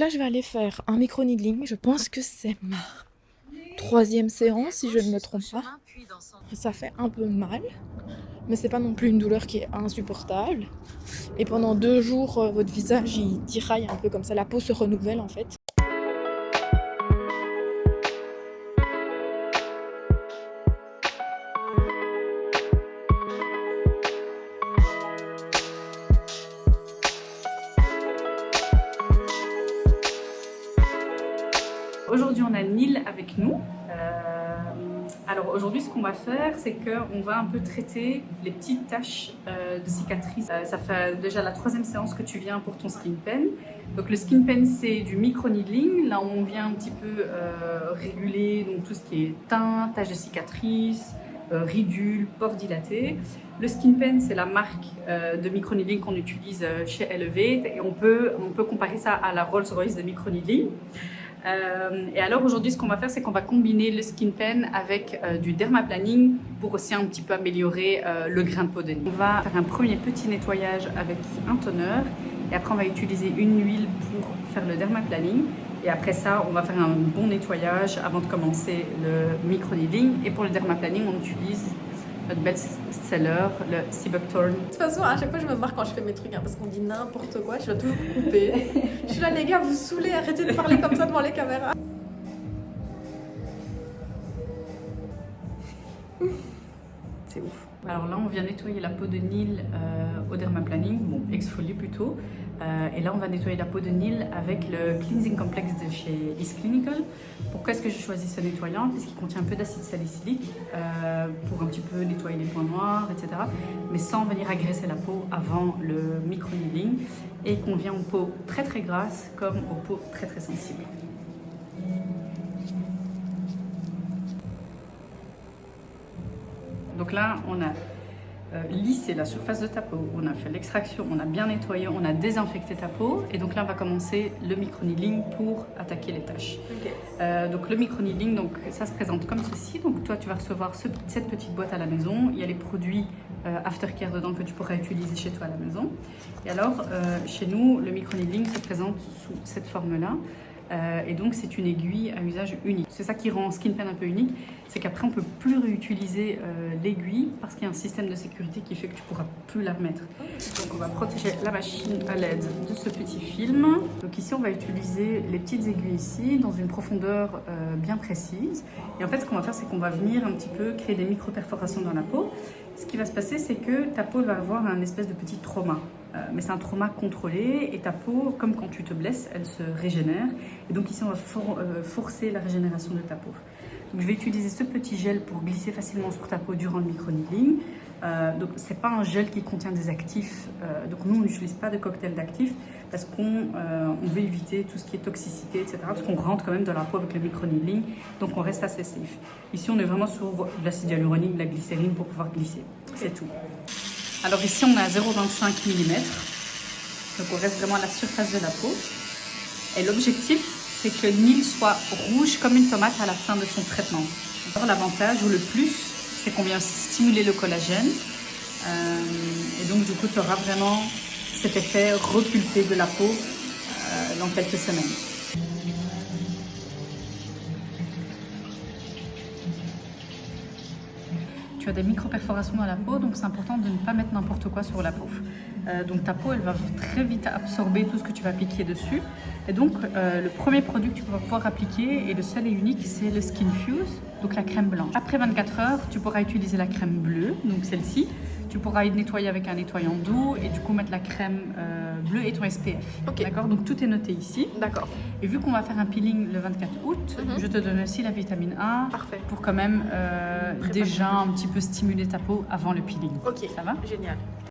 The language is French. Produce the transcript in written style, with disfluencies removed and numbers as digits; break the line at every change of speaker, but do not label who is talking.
là, je vais aller faire un micro-needling. Je pense que c'est ma 3e séance, si je ne me trompe pas. Ça fait un peu mal, mais c'est pas non plus une douleur qui est insupportable. Et pendant 2 jours, votre visage, il tiraille un peu comme ça. La peau se renouvelle, en fait.
Aujourd'hui, on a Neil avec nous. Alors aujourd'hui, ce qu'on va faire, c'est qu'on va un peu traiter les petites taches de cicatrices. Ça fait déjà la 3e séance que tu viens pour ton skin pen. Donc le skin pen, c'est du micro-needling. Là, on vient un petit peu réguler donc, tout ce qui est teint, taches de cicatrices, ridules, pores dilatés. Le skin pen, c'est la marque de micro-needling qu'on utilise chez Elevate. Et on peut comparer ça à la Rolls-Royce de micro-needling. Et alors aujourd'hui, ce qu'on va faire, c'est qu'on va combiner le skin pen avec du dermaplaning pour aussi un petit peu améliorer le grain de peau de Neil. On va faire un premier petit nettoyage avec un toner et après on va utiliser une huile pour faire le dermaplaning. Et après ça, on va faire un bon nettoyage avant de commencer le micro-needling. Et pour le dermaplaning, on utilise notre best-seller, le Seabuckthorn.
De toute façon, à chaque fois, je me marre quand je fais mes trucs, parce qu'on dit n'importe quoi, je dois toujours couper. Je suis là, les gars, vous saoulez, arrêtez de parler comme ça devant les caméras.
C'est ouf. Alors là, on vient nettoyer la peau de Neil au dermaplaning, bon, exfolier plutôt. Et là, on va nettoyer la peau de Neil avec le Cleansing Complex de chez Is Clinical. Pourquoi est-ce que j'ai choisi ce nettoyant? Parce qu'il contient un peu d'acide salicylique pour un petit peu nettoyer les points noirs, etc. Mais sans venir agresser la peau avant le micro-needling. Et il convient aux peaux très très grasses comme aux peaux très très sensibles. Donc là, on a lissé la surface de ta peau, on a fait l'extraction, on a bien nettoyé, on a désinfecté ta peau. Et donc là, on va commencer le micro-needling pour attaquer les taches. Okay. Donc le micro-needling, donc, ça se présente comme ceci. Donc toi, tu vas recevoir cette petite boîte à la maison. Il y a les produits aftercare dedans que tu pourras utiliser chez toi à la maison. Et alors, chez nous, le micro-needling se présente sous cette forme-là. Et donc c'est une aiguille à usage unique. C'est ça qui rend Skin Pen un peu unique, c'est qu'après on peut plus réutiliser l'aiguille parce qu'il y a un système de sécurité qui fait que tu pourras plus la remettre. Donc on va protéger la machine à l'aide de ce petit film. Donc ici on va utiliser les petites aiguilles ici dans une profondeur bien précise. Et en fait ce qu'on va faire, c'est qu'on va venir un petit peu créer des micro-perforations dans la peau. Ce qui va se passer, c'est que ta peau va avoir un espèce de petit trauma. Mais c'est un trauma contrôlé et ta peau, comme quand tu te blesses, elle se régénère. Et donc ici, on va forcer la régénération de ta peau. Donc je vais utiliser ce petit gel pour glisser facilement sur ta peau durant le micro-needling. Donc c'est pas un gel qui contient des actifs. Donc nous, on n'utilise pas de cocktail d'actifs parce qu'on veut éviter tout ce qui est toxicité, etc. Parce qu'on rentre quand même dans la peau avec le micro-needling. Donc on reste assez safe. Ici, on est vraiment sur de l'acide hyaluronique, de la glycérine pour pouvoir glisser. C'est tout. Alors ici, on a 0,25 mm. Donc on reste vraiment à la surface de la peau. Et l'objectif, c'est que Neil soit rouge comme une tomate à la fin de son traitement. Alors l'avantage ou le plus, c'est qu'on vient stimuler le collagène. Et donc du coup, tu auras vraiment cet effet repulpé de la peau dans quelques semaines. Tu as des micro-perforations dans la peau, donc c'est important de ne pas mettre n'importe quoi sur la peau. Donc ta peau, elle va très vite absorber tout ce que tu vas appliquer dessus. Et donc le premier produit que tu vas pouvoir appliquer, et le seul et unique, c'est le Skin Fuse, donc la crème blanche. Après 24 heures, tu pourras utiliser la crème bleue, donc celle-ci. Tu pourras nettoyer avec un nettoyant doux et du coup mettre la crème bleue et ton SPF. Okay. D'accord? Donc tout est noté ici.
D'accord.
Et vu qu'on va faire un peeling le 24 août, je te donne aussi la vitamine A.
Parfait.
Pour quand même déjà un petit peu stimuler ta peau avant le peeling.
Ok.
Ça va?
Génial.